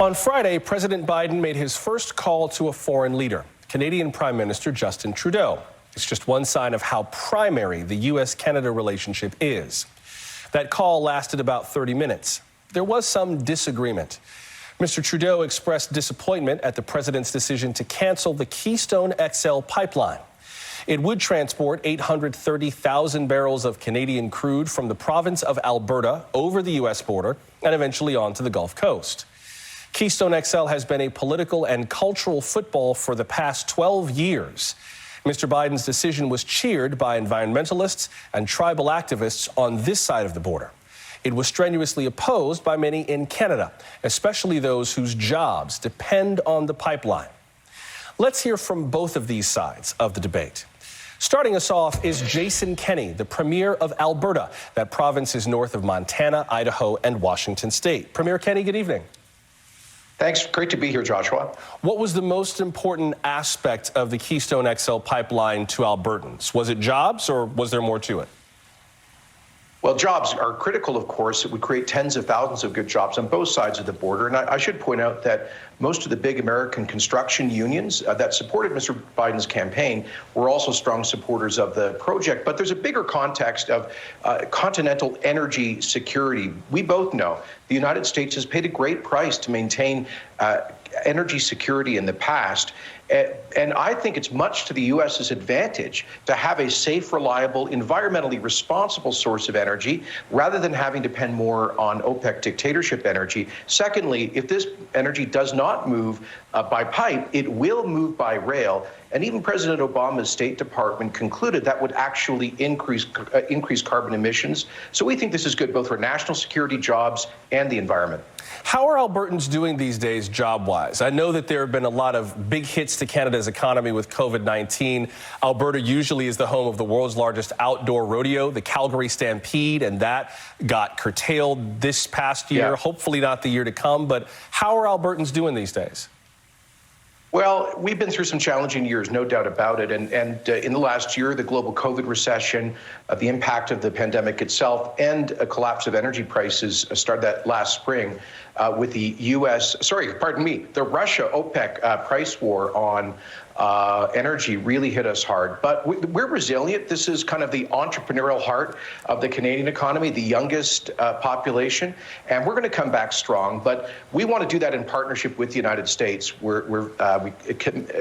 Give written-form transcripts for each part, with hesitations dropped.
On Friday, President Biden made his first call to a foreign leader, Canadian Prime Minister Justin Trudeau. It's just one sign of how primary the U.S.-Canada relationship is. That call lasted about 30 minutes. There was some disagreement. Mr. Trudeau expressed disappointment at the president's decision to cancel the Keystone XL Pipeline. It would transport 830,000 barrels of Canadian crude from the province of Alberta over the U.S. border and eventually on to the Gulf Coast. Keystone XL has been a political and cultural football for the past 12 years. Mr. Biden's decision was cheered by environmentalists and tribal activists on this side of the border. It was strenuously opposed by many in Canada, especially those whose jobs depend on the pipeline. Let's hear from both of these sides of the debate. Starting us off is Jason Kenney, the Premier of Alberta. That province is north of Montana, Idaho, and Washington State. Premier Kenney, good evening. Thanks. Great to be here, Joshua. What was the most important aspect of the Keystone XL pipeline to Albertans? Was it jobs, or was there more to it? Well, jobs are critical, of course. It would create tens of thousands of good jobs on both sides of the border. And I should point out that most of the big American construction unions that supported Mr. Biden's campaign were also strong supporters of the project. But there's a bigger context of continental energy security. We both know the United States has paid a great price to maintain energy security in the past. And I think it's much to the U.S.'s advantage to have a safe, reliable, environmentally responsible source of energy rather than having to depend more on OPEC dictatorship energy. Secondly, if this energy does not move by pipe, it will move by rail. And even President Obama's State Department concluded that would actually increase carbon emissions. So we think this is good both for national security, jobs, and the environment. How are Albertans doing these days job-wise? I know that there have been a lot of big hits to Canada's economy with COVID-19. Alberta usually is the home of the world's largest outdoor rodeo, the Calgary Stampede, and that got curtailed this past year, hopefully not the year to come. But how are Albertans doing these days? Well, we've been through some challenging years, no doubt about it. And in the last year, the global COVID recession, the impact of the pandemic itself, and a collapse of energy prices started that last spring with the the Russia OPEC price war on energy really hit us hard. But we're resilient. This is kind of the entrepreneurial heart of the Canadian economy, the youngest population, and we're going to come back strong. But we want to do that in partnership with the United States. We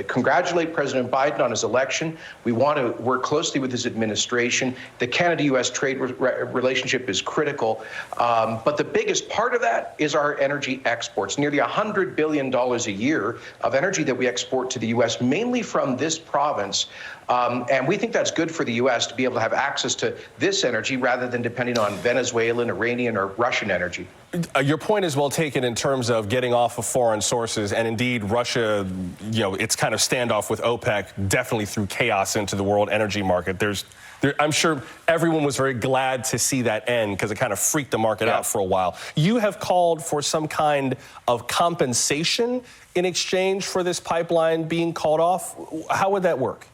congratulate President Biden on his election. We want to work closely with his administration. The Canada-U.S. trade relationship is critical. But the biggest part of that is our energy exports. Nearly $100 billion a year of energy that we export to the U.S., mainly from this province. And we think that's good for the U.S. to be able to have access to this energy rather than depending on Venezuelan, Iranian, or Russian energy. Your point is well taken in terms of getting off of foreign sources. And indeed, Russia, its kind of standoff with OPEC definitely threw chaos into the world energy market. I'm sure everyone was very glad to see that end because it kind of freaked the market out for a while. You have called for some kind of compensation in exchange for this pipeline being called off. How would that work?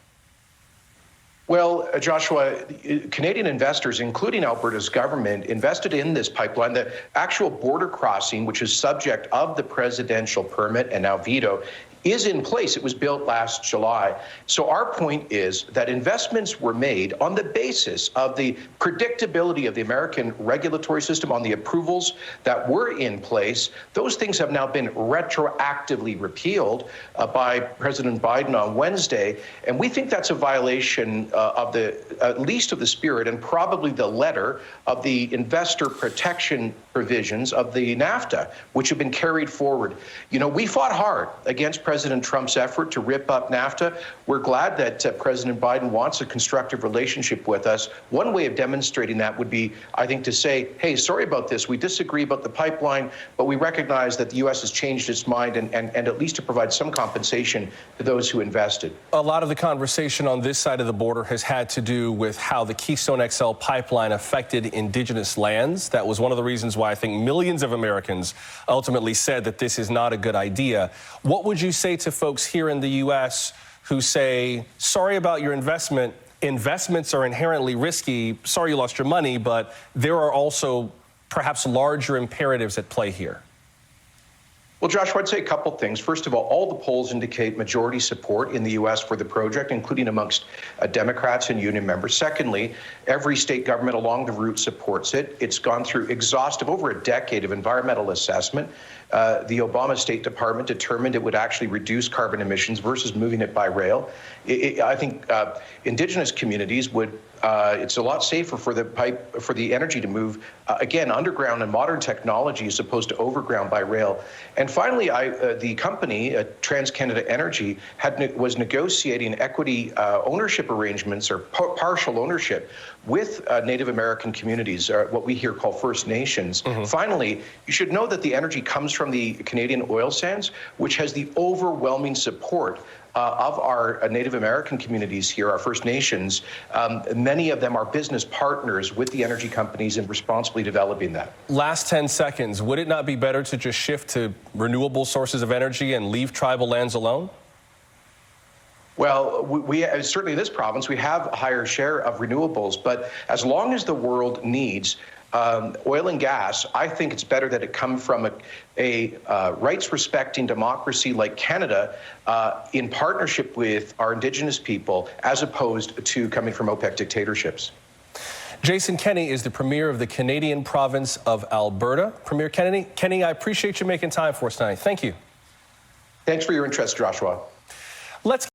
Well, Joshua, Canadian investors, including Alberta's government, invested in this pipeline. The actual border crossing, which is subject of the presidential permit and now veto, is in place. It was built last July. So our point is that investments were made on the basis of the predictability of the American regulatory system, on the approvals that were in place. Those things have now been retroactively repealed by President Biden on Wednesday. And we think that's a violation of at least of the spirit and probably the letter of the investor protection provisions of the NAFTA, which have been carried forward. We fought hard against President Trump's effort to rip up NAFTA. We're glad that President Biden wants a constructive relationship with us. One way of demonstrating that would be, I think, to say, hey, sorry about this. We disagree about the pipeline, but we recognize that the U.S. has changed its mind and at least to provide some compensation to those who invested. A lot of the conversation on this side of the border has had to do with how the Keystone XL pipeline affected Indigenous lands. That was one of the reasons why I think millions of Americans ultimately said that this is not a good idea. What would you say to folks here in the U.S. who say, sorry about your investment, investments are inherently risky, sorry you lost your money, but there are also perhaps larger imperatives at play here? Well, Well, Joshua, I'd say a couple things. First of all the polls indicate majority support in the U.S. for the project, including amongst Democrats and union members. Secondly, every state government along the route supports it. It's gone through exhaustive, over a decade of environmental assessment. The Obama State Department determined it would actually reduce carbon emissions versus moving it by rail. I think Indigenous communities would. It's a lot safer for the energy to move again underground and modern technology as opposed to overground by rail. And finally, the company TransCanada Energy was negotiating equity ownership arrangements or partial ownership with Native American communities, what we here call First Nations. Finally, you should know that the energy comes from the Canadian oil sands, which has the overwhelming support of our Native American communities here, our First Nations. Many of them are business partners with the energy companies in responsibly developing that. Last 10 seconds, would it not be better to just shift to renewable sources of energy and leave tribal lands alone? Well, we certainly in this province, we have a higher share of renewables, but as long as the world needs oil and gas, I think it's better that it come from a rights-respecting democracy like Canada in partnership with our Indigenous people, as opposed to coming from OPEC dictatorships. Jason Kenney is the Premier of the Canadian province of Alberta. Premier Kenney, I appreciate you making time for us tonight. Thank you. Thanks for your interest, Joshua. Let's